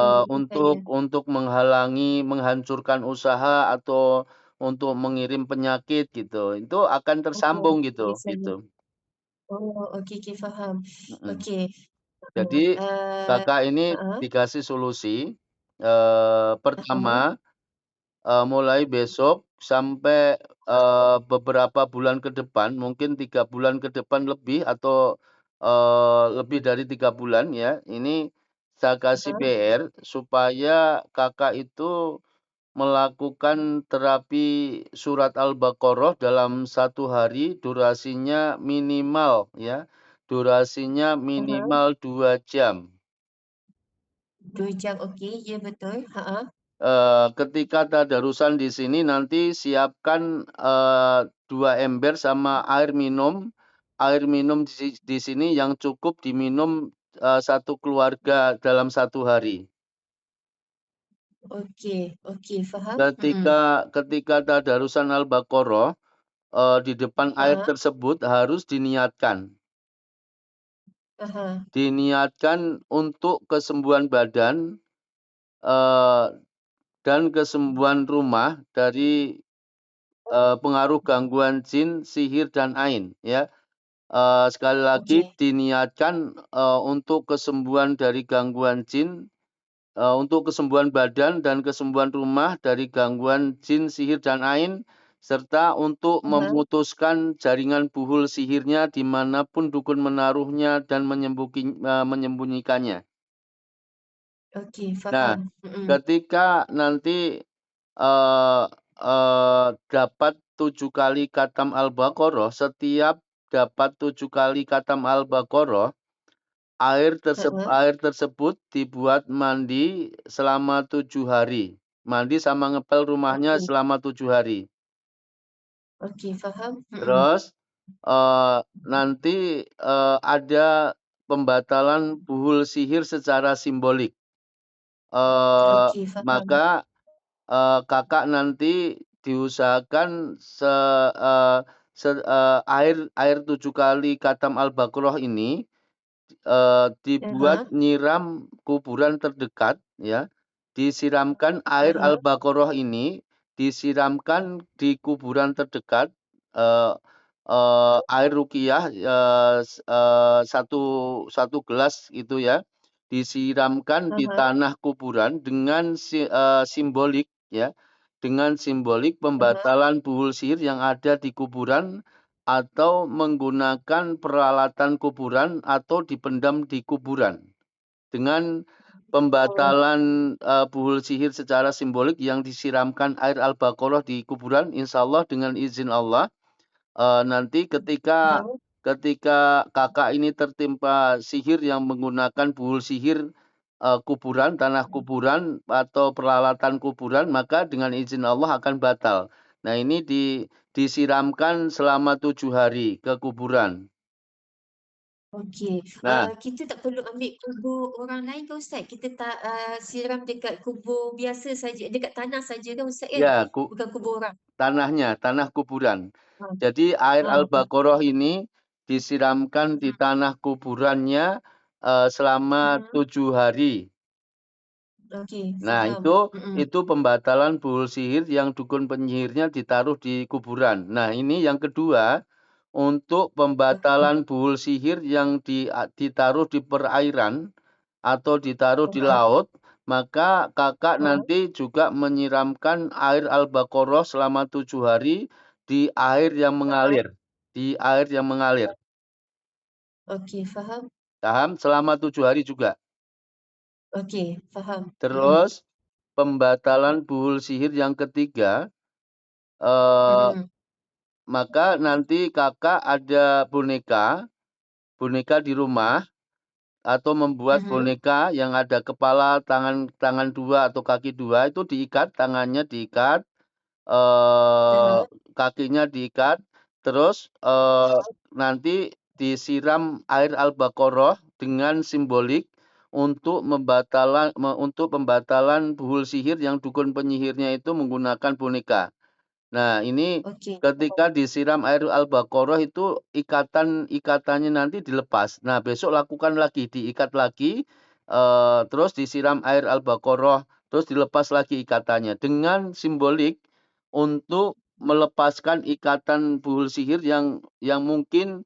Speaker 2: ya saya.
Speaker 1: untuk menghalangi, menghancurkan usaha atau untuk mengirim penyakit gitu. Itu akan
Speaker 2: Oh,
Speaker 1: tersambung
Speaker 2: ya
Speaker 1: gitu,
Speaker 2: saya.
Speaker 1: gitu.
Speaker 2: Oh, okey okey faham.
Speaker 1: Mhm.
Speaker 2: Okey,
Speaker 1: Jadi
Speaker 2: eee
Speaker 1: Kakak ini
Speaker 2: heeh,
Speaker 1: dikasih solusi,
Speaker 2: heeh,
Speaker 1: pertama, mulai besok sampai, beberapa bulan ke depan, mungkin 3 bulan ke depan lebih atau, lebih dari 3 bulan ya, ini saya kasih
Speaker 2: heeh,
Speaker 1: PR supaya Kakak itu melakukan terapi surat Al-Baqarah dalam 1 hari, durasinya minimal ya, durasinya
Speaker 2: heeh.
Speaker 1: minimal 2 jam.
Speaker 2: 2 jam, okey, ya betul, heeh,
Speaker 1: Ketika tadarusan di sini nanti siapkan, 2 ember sama air minum di sini yang cukup diminum, 1 keluarga dalam 1 hari.
Speaker 2: okey okey faham,
Speaker 1: Ketika tadarusan Al-Baqarah, di depan air
Speaker 2: heeh,
Speaker 1: tersebut harus diniatkan.
Speaker 2: heeh,
Speaker 1: Diniatkan untuk kesembuhan badan, eee, dan kesembuhan rumah dari pengaruh gangguan jin, sihir, dan ain ya, sekali lagi
Speaker 2: okey,
Speaker 1: diniatkan, untuk kesembuhan dari gangguan jin, untuk kesembuhan badan dan kesembuhan rumah dari gangguan jin, sihir, dan ain, serta untuk
Speaker 2: heeh,
Speaker 1: memutuskan jaringan buhul sihirnya di mana pun dukun menaruhnya dan menyembunyikannya.
Speaker 2: okey
Speaker 1: Nah,
Speaker 2: faham,
Speaker 1: ketika nanti, eee dapat 7 kali khatam Al-Baqarah, setiap dapat 7 kali khatam Al-Baqarah,
Speaker 2: heeh,
Speaker 1: air tersebut dibuat mandi selama 7 hari. Mandi sama ngepel rumahnya
Speaker 2: okey
Speaker 1: selama 7 hari.
Speaker 2: okey faham,
Speaker 1: Terus, nanti, ada pembatalan buhul sihir secara simbolik.
Speaker 2: okey faham,
Speaker 1: Maka Kakak nanti diusahakan air 7 kali khatam Al-Baqarah ini, dibuat
Speaker 2: ah
Speaker 1: nyiram kuburan terdekat ya, disiramkan air
Speaker 2: hah,
Speaker 1: Al-Baqarah ini, disiramkan di kuburan terdekat, eee air ruqyah, 1 gelas gitu ya, disiramkan di
Speaker 2: ah
Speaker 1: tanah kuburan dengan simbolik ya, dengan simbolik
Speaker 2: hah,
Speaker 1: pembatalan buhul sihir yang ada di kuburan atau menggunakan peralatan kuburan atau dipendam di kuburan. Dengan
Speaker 2: oh,
Speaker 1: pembatalan, buhul sihir secara simbolik yang disiramkan air Al-Baqarah di kuburan, insyaallah dengan izin Allah, nanti ketika
Speaker 2: faham,
Speaker 1: ketika Kakak ini tertimpa sihir yang menggunakan buhul sihir, kuburan, tanah kuburan, atau peralatan kuburan, maka dengan izin Allah akan batal. Nah ini disiramkan selama 7 hari ke kuburan.
Speaker 2: okey.
Speaker 1: Nah,
Speaker 2: Kita tak perlu ambil kubur orang lain ke Ustaz? Kita tak, siram dekat kubur biasa saja, dekat tanah saja kan Ustaz kan?
Speaker 1: ya
Speaker 2: Bukan kubur orang?
Speaker 1: tanahnya, tanah kuburan.
Speaker 2: Ha,
Speaker 1: Jadi air
Speaker 2: okey.
Speaker 1: Al-Baqarah ini disiramkan di tanah kuburannya, selama
Speaker 2: Mhm,
Speaker 1: 7 hari.
Speaker 2: okey
Speaker 1: Nah,
Speaker 2: faham,
Speaker 1: itu pembatalan buhul sihir yang dukun penyihirnya ditaruh di kuburan. Nah, ini yang kedua, untuk
Speaker 2: okey,
Speaker 1: pembatalan buhul sihir yang ditaruh di perairan atau ditaruh di
Speaker 2: heeh,
Speaker 1: laut, maka Kakak
Speaker 2: heeh,
Speaker 1: nanti juga menyiramkan air Al-Baqarah selama 7 hari di air yang
Speaker 2: heeh,
Speaker 1: mengalir, di air yang mengalir.
Speaker 2: okey faham,
Speaker 1: Paham? Selama 7 hari juga.
Speaker 2: okey faham,
Speaker 1: Terus pembatalan buhul sihir yang ketiga, eee
Speaker 2: mhm,
Speaker 1: maka nanti Kakak ada boneka di rumah, atau membuat
Speaker 2: Mhm.
Speaker 1: boneka yang ada kepala, tangan 2 atau kaki 2 itu diikat, tangannya diikat, eee,
Speaker 2: Aha.
Speaker 1: kakinya diikat, terus, nanti disiram air Al-Baqarah dengan simbolik untuk pembatalan buhul sihir yang dukun penyihirnya itu menggunakan boneka. Nah, ini
Speaker 2: Okey, faham.
Speaker 1: ketika disiram air Al-Baqarah itu ikatannya nanti dilepas. Nah, besok lakukan lagi, diikat lagi, terus disiram air Al-Baqarah, terus dilepas lagi ikatannya dengan simbolik untuk melepaskan ikatan buhul sihir yang mungkin,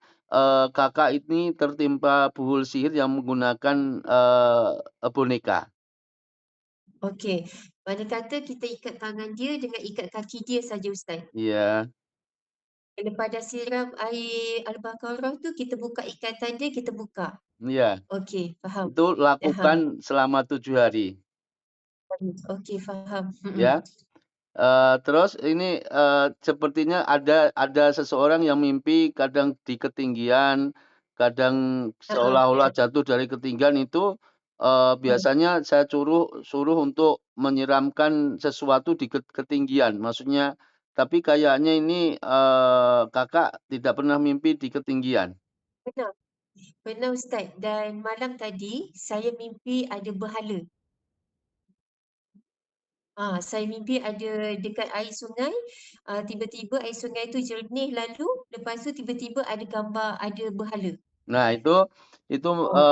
Speaker 1: Kakak ini tertimpa buhul sihir yang menggunakan, boneka.
Speaker 2: Okey. Mana kata kita ikat tangan dia dengan ikat kaki dia saja Ustaz.
Speaker 1: Iya,
Speaker 2: Lepas dah siram air Al-Baqarah tu kita buka ikatan dia, kita buka.
Speaker 1: iya,
Speaker 2: Okey, faham.
Speaker 1: itu
Speaker 2: Aha.
Speaker 1: lakukan selama 7 hari,
Speaker 2: Okey, faham. Mhm.
Speaker 1: ya. Terus ini, sepertinya ada seseorang yang mimpi kadang di ketinggian, kadang
Speaker 2: Heeh,
Speaker 1: seolah-olah
Speaker 2: ya.
Speaker 1: jatuh dari ketinggian itu,
Speaker 2: Mhm.
Speaker 1: biasanya saya suruh untuk menyiramkan sesuatu di ketinggian. Maksudnya tapi kayaknya ini, Kakak tidak pernah mimpi di ketinggian.
Speaker 2: Benar. Benar Ustaz, dan malam tadi saya mimpi ada berhala. Saya mimpi ada dekat air sungai, tiba-tiba air sungai tu jernih lalu lepas tu tiba-tiba ada gambar ada berhala.
Speaker 1: Nah itu,
Speaker 2: Oh,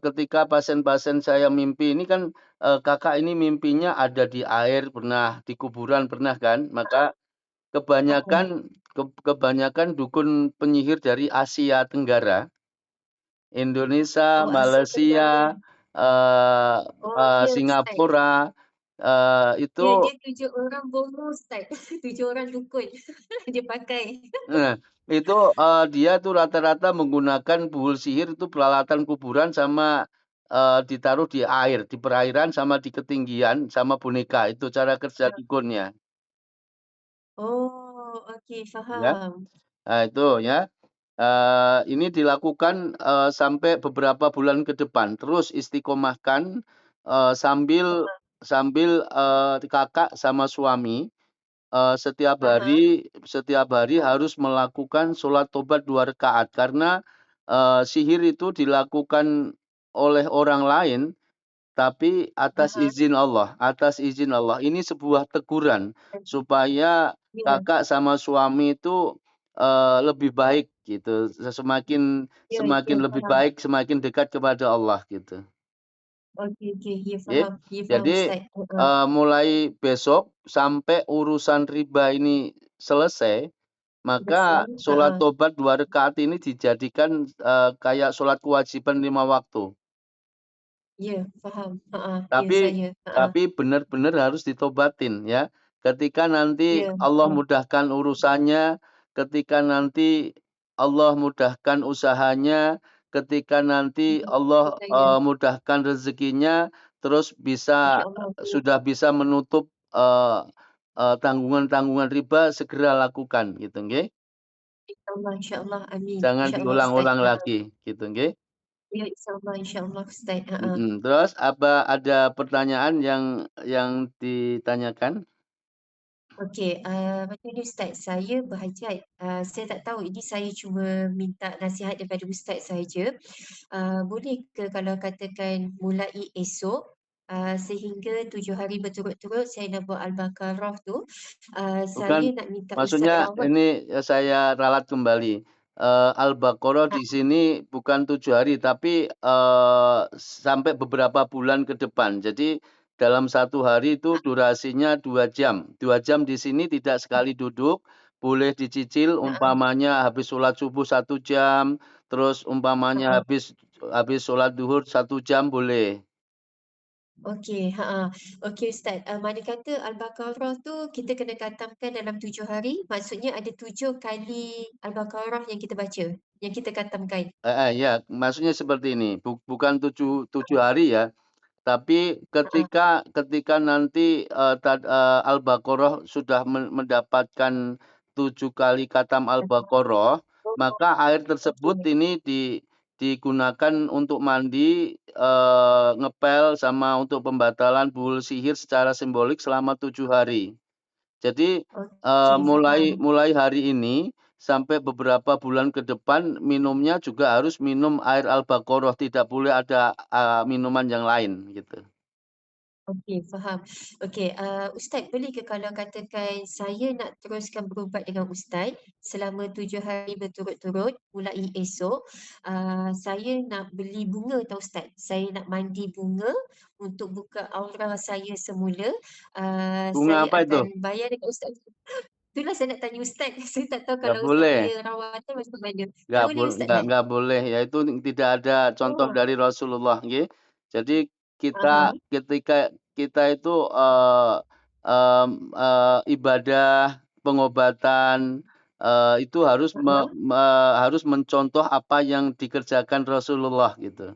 Speaker 1: ketika pasien-pasien saya mimpi ini kan, Kakak ini mimpinya ada di air pernah, di kuburan pernah kan? Maka
Speaker 2: heeh.
Speaker 1: kebanyakan dukun penyihir dari Asia Tenggara, Indonesia,
Speaker 2: Oh, Asia Tenggara.
Speaker 1: Malaysia,
Speaker 2: Oh, ya Ustaz.
Speaker 1: Singapura, itu.
Speaker 2: Ya, dia 7 orang bomoh Ustaz. 7 orang dukun dia pakai.
Speaker 1: Nah, itu, dia tuh rata-rata menggunakan buhul sihir itu peralatan kuburan sama, ditaruh di air, di perairan sama di ketinggian sama boneka, itu cara kerja
Speaker 2: Heeh.
Speaker 1: dukunnya,
Speaker 2: Oh, okey
Speaker 1: ya.
Speaker 2: faham.
Speaker 1: Nah itu ya, ini dilakukan, sampai beberapa bulan ke depan, terus istiqomahkan, sambil
Speaker 2: Heeh.
Speaker 1: sambil, Kakak sama suami
Speaker 2: Aha.
Speaker 1: setiap hari harus melakukan sholat tobat 2 rakaat karena, sihir itu dilakukan oleh orang lain, tapi
Speaker 2: Aha.
Speaker 1: atas izin Allah. Ini sebuah teguran supaya
Speaker 2: Ya,
Speaker 1: Kakak sama suami itu, lebih baik gitu, semakin
Speaker 2: ya, ya,
Speaker 1: semakin lebih
Speaker 2: faham.
Speaker 1: baik, semakin dekat kepada Allah gitu.
Speaker 2: Okey, okey.
Speaker 1: Nggih.
Speaker 2: Ya faham
Speaker 1: Jadi,
Speaker 2: Ustaz. Heeh.
Speaker 1: mulai besok sampai urusan riba ini selesai,
Speaker 2: Selesai.
Speaker 1: maka sholat
Speaker 2: Heeh.
Speaker 1: tobat 2 rakaat ini dijadikan, kayak sholat kewajiban 5 waktu.
Speaker 2: Ya, faham. Heeh. Ya,
Speaker 1: Tapi
Speaker 2: saya. Heeh.
Speaker 1: tapi benar-benar harus ditobatin ya. Ketika nanti
Speaker 2: Ya,
Speaker 1: Allah
Speaker 2: faham.
Speaker 1: mudahkan urusannya, ketika nanti Allah mudahkan usahanya, ketika nanti
Speaker 2: Ya,
Speaker 1: Allah,
Speaker 2: saya.
Speaker 1: mudahkan rezekinya, terus
Speaker 2: InsyaAllah. Ya.
Speaker 1: sudah bisa menutup, tanggungan-tanggungan riba, segera lakukan gitu nggih.
Speaker 2: InsyaAllah, insyaAllah. Amin.
Speaker 1: Jangan
Speaker 2: InsyaAllah Ustaz.
Speaker 1: diulang-ulang
Speaker 2: Heeh.
Speaker 1: lagi gitu nggih.
Speaker 2: Ya, insyaAllah, insyaAllah Ustaz. Heeh.
Speaker 1: Terus ada pertanyaan yang ditanyakan?
Speaker 2: Okey, macam ni Ustaz, saya berhajat. Saya tak tahu, ini saya cuma minta nasihat daripada Ustaz saja. Boleh ke kalau katakan mulai esok, sehingga 7 hari berturut-turut saya nak buat Al-Baqarah tu, saya
Speaker 1: Bukan,
Speaker 2: nak minta Ustaz
Speaker 1: maksudnya
Speaker 2: rawat.
Speaker 1: ini, saya ralat kembali, Al-Baqarah
Speaker 2: Ah,
Speaker 1: di sini bukan 7 hari tapi, sampai beberapa bulan ke depan. Jadi dalam 1 hari itu durasinya 2 jam. 2 jam di sini tidak sekali duduk, boleh dicicil
Speaker 2: heeh,
Speaker 1: umpamanya habis sholat subuh 1 jam, terus umpamanya
Speaker 2: heeh.
Speaker 1: habis sholat duhur 1 jam boleh.
Speaker 2: Okey, heeh. Okey Ustaz, mana kata Al-Baqarah tu kita kena khatamkan dalam 7 hari, maksudnya ada 7 kali Al-Baqarah yang kita baca, yang kita khatamkan.
Speaker 1: Ya, maksudnya seperti ini, bukan 7 hari ya. Tapi
Speaker 2: Heeh,
Speaker 1: ketika nanti, Al-Baqarah sudah mendapatkan 7 kali khatam
Speaker 2: khatam.
Speaker 1: Al-Baqarah,
Speaker 2: Oh,
Speaker 1: maka air tersebut
Speaker 2: okey.
Speaker 1: ini digunakan untuk mandi, ngepel, sama untuk pembatalan buhul sihir secara simbolik selama 7 hari. Jadi,
Speaker 2: Okey,
Speaker 1: mulai
Speaker 2: faham.
Speaker 1: mulai hari ini sampai beberapa bulan ke depan minumnya juga harus minum air Al-Baqarah, tidak boleh ada, minuman yang lain gitu.
Speaker 2: Okey, faham. Okey, Ustaz boleh ke kalau katakan saya nak teruskan berubat dengan Ustaz selama 7 hari berturut-turut mulai esok, saya nak beli bunga tau Ustaz. Saya nak mandi bunga untuk buka aura saya semula.
Speaker 1: Bunga
Speaker 2: Saya
Speaker 1: apa itu?
Speaker 2: akan bayar dekat Ustaz. Itulah saya nak tanya Ustaz. Saya tak tahu
Speaker 1: Nggak
Speaker 2: kalau Ustaz
Speaker 1: boleh.
Speaker 2: punya rawatan macam mana. Tak boleh Ustaz eh?
Speaker 1: Nggak boleh, ya itu tidak ada contoh
Speaker 2: Oh,
Speaker 1: dari Rasulullah, nggih. Jadi
Speaker 2: aha,
Speaker 1: ketika kita itu, ibadah, pengobatan, itu harus
Speaker 2: aha.
Speaker 1: harus mencontoh apa yang dikerjakan Rasulullah gitu.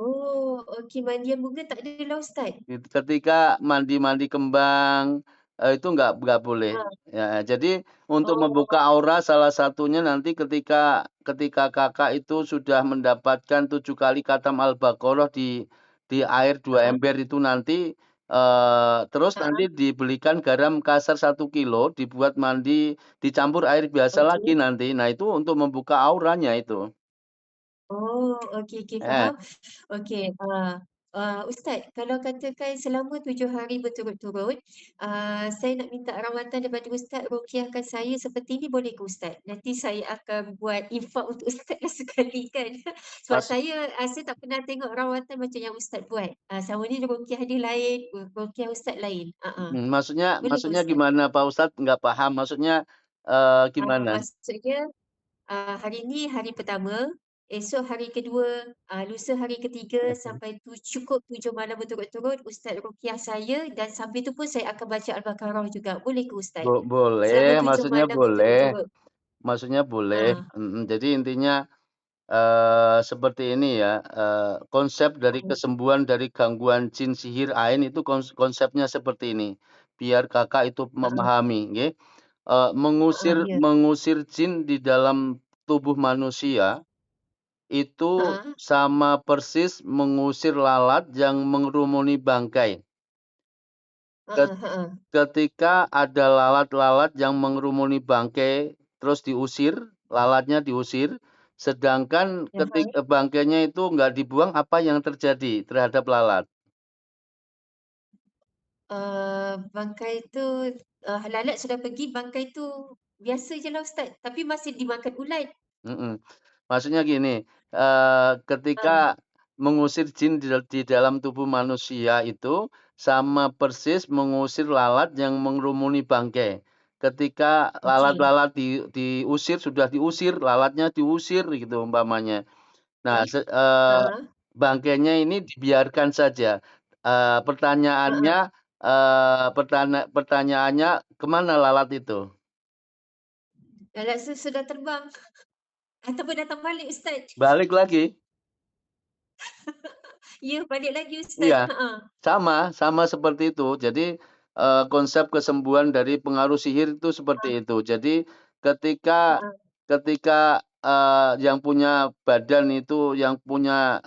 Speaker 2: Oh, okey mandian bunga tak adalah Ustaz?
Speaker 1: Ketika mandi-mandi kembang, itu nggak boleh.
Speaker 2: Ha.
Speaker 1: Ya, jadi untuk membuka
Speaker 2: Oh,
Speaker 1: aura salah satunya nanti ketika ketika Kakak itu sudah mendapatkan 7 kali khatam Al-Baqarah di air 2
Speaker 2: heeh,
Speaker 1: ember itu nanti, terus
Speaker 2: heeh,
Speaker 1: nanti dibelikan garam kasar 1 kilo, dibuat mandi, dicampur air biasa lagi
Speaker 2: okey.
Speaker 1: nanti. Nah, itu untuk membuka auranya itu.
Speaker 2: Oh, okey okey
Speaker 1: Heeh.
Speaker 2: faham. Okey, Ustaz, kalau katakan selama 7 hari berturut-turut, saya nak minta rawatan daripada Ustaz ruqyahkan saya seperti ini boleh ke Ustaz? Nanti saya akan buat infak untuk Ustaz lah sekali kan. Sebab
Speaker 1: Mas
Speaker 2: saya tak pernah tengok rawatan macam yang Ustaz buat. Selama ni ruqyah dia lain, ruqyah Ustaz lain.
Speaker 1: Maksudnya
Speaker 2: Boleh ke
Speaker 1: maksudnya
Speaker 2: Ustaz?
Speaker 1: gimana Pak Ustadz? Nggak paham, maksudnya, gimana?
Speaker 2: Maksudnya hari ni hari pertama, esok hari kedua, lusa hari ketiga sampai cukup 7 malam berturut-turut Ustaz ruqyah saya dan sambil tu pun saya akan baca Al-Baqarah juga. Boleh ke Ustaz? Selama
Speaker 1: Boleh,
Speaker 2: 7
Speaker 1: maksudnya
Speaker 2: malam
Speaker 1: boleh
Speaker 2: berturut-turut.
Speaker 1: maksudnya boleh,
Speaker 2: Ah,
Speaker 1: Jadi intinya, seperti ini ya, konsep dari
Speaker 2: ah,
Speaker 1: kesembuhan dari gangguan jin, sihir, ain itu konsepnya seperti ini, biar Kakak itu
Speaker 2: ah,
Speaker 1: memahami, nggih.
Speaker 2: ah,
Speaker 1: Mengusir
Speaker 2: ya.
Speaker 1: mengusir jin di dalam tubuh manusia itu
Speaker 2: Ah,
Speaker 1: sama persis mengusir lalat yang mengerumuni bangkai. Ket
Speaker 2: ah, ah,
Speaker 1: Ketika ada lalat-lalat yang mengerumuni bangkai, terus diusir, lalatnya diusir, sedangkan
Speaker 2: ya,
Speaker 1: bangkainya itu nggak dibuang, apa yang terjadi terhadap lalat?
Speaker 2: bangkai tu, lalat sudah pergi, bangkai tu biasa je lah Ustaz, tapi masih dimakan ulat.
Speaker 1: Mhm. Maksudnya gini,
Speaker 2: Ah,
Speaker 1: ketika mengusir jin di dalam tubuh manusia itu sama persis mengusir lalat yang mengerumuni bangkai. Ketika
Speaker 2: okey.
Speaker 1: lalat-lalat diusir, sudah diusir, lalatnya diusir gitu umpamanya. Nah,
Speaker 2: Ah,
Speaker 1: bangkainya ini dibiarkan saja.
Speaker 2: ah.
Speaker 1: Pertanyaannya, kemana lalat itu?
Speaker 2: Lalat sudah terbang ataupun datang balik Ustaz.
Speaker 1: Balik lagi.
Speaker 2: Ya, balik lagi Ustaz.
Speaker 1: Iya. Sama seperti itu. Jadi, konsep kesembuhan dari pengaruh sihir itu
Speaker 2: Ah,
Speaker 1: seperti itu. Jadi ketika
Speaker 2: heeh,
Speaker 1: ketika, yang punya badan itu, yang punya,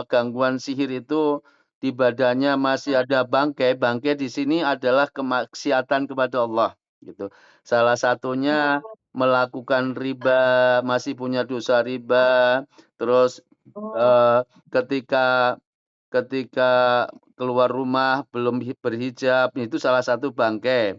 Speaker 1: gangguan sihir itu di badannya masih
Speaker 2: ah,
Speaker 1: ada bangkai, bangkai di sini adalah kemaksiatan kepada Allah, gitu. Salah satunya
Speaker 2: oh,
Speaker 1: melakukan riba, masih punya dosa
Speaker 2: ah,
Speaker 1: riba, terus,
Speaker 2: oh,
Speaker 1: eee, ketika ketika keluar rumah belum berhijab, itu salah satu bangkai.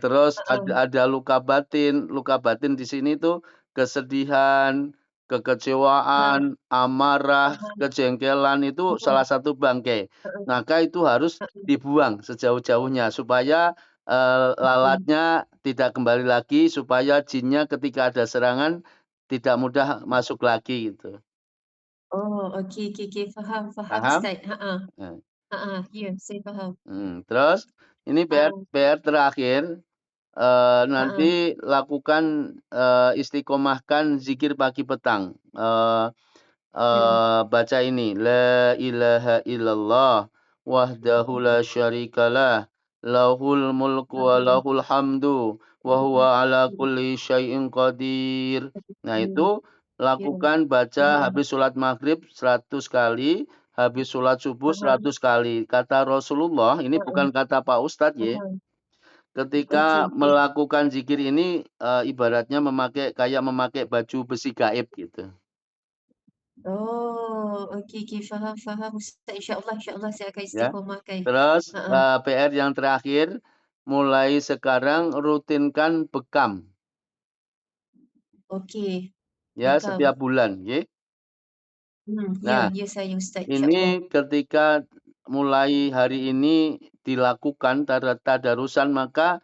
Speaker 1: Terus
Speaker 2: heeh,
Speaker 1: luka batin di sini tuh kesedihan,
Speaker 2: ah,
Speaker 1: kekecewaan, amarah,
Speaker 2: ah,
Speaker 1: kejengkelan itu
Speaker 2: oh,
Speaker 1: salah satu bangkai.
Speaker 2: heeh,
Speaker 1: Maka itu harus
Speaker 2: heeh,
Speaker 1: dibuang sejauh-jauhnya supaya,
Speaker 2: okey.
Speaker 1: lalatnya tidak kembali lagi, supaya jinnya ketika ada serangan tidak mudah masuk lagi gitu.
Speaker 2: Oh, okey okey okey, faham faham
Speaker 1: Paham?
Speaker 2: Ustaz, heeh,
Speaker 1: Nah.
Speaker 2: heeh, ya saya faham.
Speaker 1: Terus ini
Speaker 2: Ah,
Speaker 1: PR terakhir,
Speaker 2: heeh,
Speaker 1: nanti lakukan, istiqomahkan zikir pagi petang,
Speaker 2: ya,
Speaker 1: baca ini, la ilaha illallah wahdahu la syarikalah, lahul mulku wa
Speaker 2: heeh,
Speaker 1: lahul hamdu wa huwa ala kulli syai'in qadir. Nah
Speaker 2: mhm,
Speaker 1: itu
Speaker 2: Ya.
Speaker 1: lakukan baca
Speaker 2: Faham,
Speaker 1: habis sholat maghrib 100 kali, habis sholat subuh
Speaker 2: faham.
Speaker 1: 100 kali. Kata Rasulullah, ini
Speaker 2: Heeh,
Speaker 1: bukan kata Pak Ustadz ya,
Speaker 2: faham. Okey,
Speaker 1: ketika
Speaker 2: okey.
Speaker 1: melakukan zikir ini, ibaratnya kayak memakai baju besi gaib gitu,
Speaker 2: Oh, okey, okey. Faham, faham Ustaz. InsyaAllah saya akan
Speaker 1: ya.
Speaker 2: istiqomahkan.
Speaker 1: Terus,
Speaker 2: Heeh,
Speaker 1: PR yang terakhir, mulai sekarang rutinkan bekam,
Speaker 2: okey.
Speaker 1: ya,
Speaker 2: Bekam.
Speaker 1: setiap bulan, ya.
Speaker 2: Ya,
Speaker 1: Nah,
Speaker 2: ya saya Ustaz, insyaAllah.
Speaker 1: ini ketika mulai hari ini dilakukan tadarusan, maka,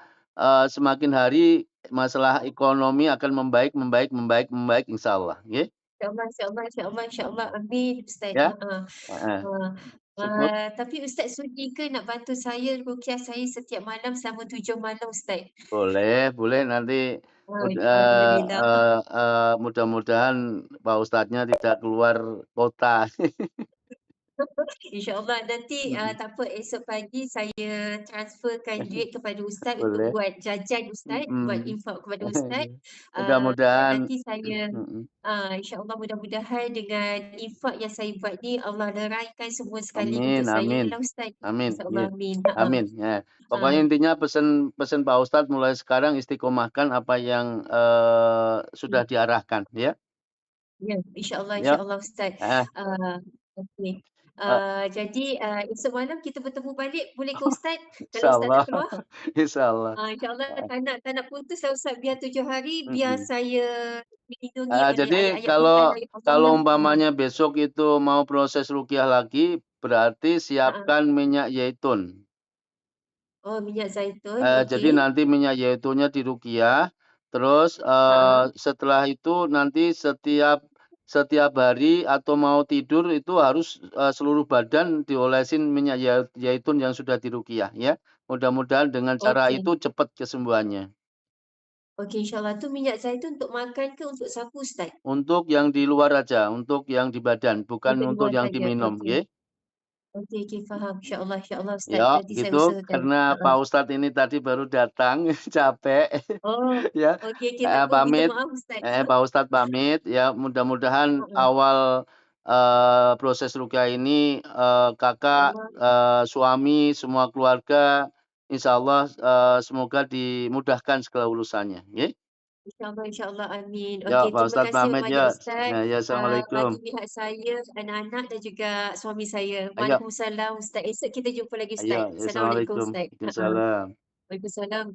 Speaker 1: semakin hari masalah ekonomi akan membaik membaik membaik membaik insyaallah, nggih,
Speaker 2: InsyaAllah, insyaAllah, insyaAllah, insyaAllah. Amin Ustaz.
Speaker 1: ya,
Speaker 2: Heeh.
Speaker 1: heeh.
Speaker 2: Uh,
Speaker 1: Syukur,
Speaker 2: tapi Ustaz sudi ke nak bantu saya ruqyah saya setiap malam selama 7 malam Ustaz?
Speaker 1: boleh boleh nanti
Speaker 2: Alhamdulillah.
Speaker 1: mudah-mudahan Pak Ustadznya tidak keluar kota.
Speaker 2: InsyaAllah nanti
Speaker 1: Mhm,
Speaker 2: tak apa esok pagi saya transferkan duit kepada Ustaz untuk
Speaker 1: boleh,
Speaker 2: buat jajan Ustaz, buat
Speaker 1: mhm.
Speaker 2: infak kepada Ustaz.
Speaker 1: Mudah-mudahan
Speaker 2: Nanti saya
Speaker 1: mhm,
Speaker 2: InsyaAllah mudah-mudahan dengan infak yang saya buat ni Allah leraikan semua sekali
Speaker 1: amin
Speaker 2: untuk saya
Speaker 1: amin
Speaker 2: lah Ustaz.
Speaker 1: amin,
Speaker 2: InsyaAllah
Speaker 1: iya,
Speaker 2: amin.
Speaker 1: amin, ya.
Speaker 2: Ah,
Speaker 1: Pokoknya intinya pesen pesen Pak Ustadz mulai sekarang istiqomahkan apa yang, sudah
Speaker 2: hmm.
Speaker 1: diarahkan ya,
Speaker 2: Ya, insyaAllah,
Speaker 1: ya,
Speaker 2: insyaAllah Ustaz.
Speaker 1: heeh,
Speaker 2: Ah, okey.
Speaker 1: eee,
Speaker 2: Jadi esok malam kita bertemu balik boleh ke Ustaz? Kalau Ustaz tak
Speaker 1: insyaallah
Speaker 2: keluar?
Speaker 1: insyaallah,
Speaker 2: InsyaAllah
Speaker 1: heeh,
Speaker 2: tak nak putus lah Ustaz, biar 7 hari biar
Speaker 1: mhm.
Speaker 2: saya dilindungi oleh
Speaker 1: Jadi
Speaker 2: ayat-ayat Quran,
Speaker 1: kalau
Speaker 2: ayat Allah
Speaker 1: kalau
Speaker 2: lah.
Speaker 1: umpamanya besok itu mau proses ruqyah lagi, berarti
Speaker 2: Ha.
Speaker 1: siapkan minyak zaitun.
Speaker 2: Oh, minyak zaitun,
Speaker 1: Jadi
Speaker 2: okey.
Speaker 1: nanti minyak zaitunnya diruqyah, terus,
Speaker 2: Ha.
Speaker 1: setelah itu nanti setiap setiap hari atau mau tidur itu harus, seluruh badan diolesin minyak zaitun yang sudah diruqyah ya. Mudah-mudahan dengan cara itu
Speaker 2: Okey.
Speaker 1: cepat kesembuhannya.
Speaker 2: Okey, insyaAllah tu minyak zaitun untuk makan ke untuk sapu Ustaz?
Speaker 1: Untuk yang di luar aja, untuk yang di badan, bukan
Speaker 2: Untuk
Speaker 1: untuk
Speaker 2: luar
Speaker 1: yang
Speaker 2: saja.
Speaker 1: diminum,
Speaker 2: Okey.
Speaker 1: nggih.
Speaker 2: Okey, okey, faham. InsyaAllah Ustaz.
Speaker 1: Ya,
Speaker 2: Nanti saya
Speaker 1: gitu,
Speaker 2: usahakan.
Speaker 1: karena
Speaker 2: Heeh.
Speaker 1: Pak Ustadz ini tadi baru datang, capek,
Speaker 2: Oh,
Speaker 1: ya,
Speaker 2: okey, okey, tak apa, minta
Speaker 1: pamit,
Speaker 2: maaf Ustaz.
Speaker 1: Pak Ustadz pamit, ya, mudah-mudahan
Speaker 2: Heeh.
Speaker 1: awal, proses ruqyah ini, Kakak,
Speaker 2: InsyaAllah.
Speaker 1: suami, semua keluarga, insyaallah, semoga dimudahkan segala urusannya, nggih.
Speaker 2: InsyaAllah, insyaAllah, amin.
Speaker 1: Ya,
Speaker 2: Okey,
Speaker 1: Pak
Speaker 2: terima
Speaker 1: Ustadz
Speaker 2: kasih
Speaker 1: pamit
Speaker 2: banyak
Speaker 1: ya.
Speaker 2: Ustaz,
Speaker 1: Ya ya, assalamualaikum.
Speaker 2: bagi pihak saya, anak-anak dan juga suami saya.
Speaker 1: Ayo
Speaker 2: Waalaikumsalam Ustaz. Esok kita jumpa lagi
Speaker 1: ayo,
Speaker 2: Ustaz. Assalamualaikum
Speaker 1: assalamualaikum.
Speaker 2: Ustaz. Heeh.
Speaker 1: Waalaikumsalam.
Speaker 2: Waalaikumsalam.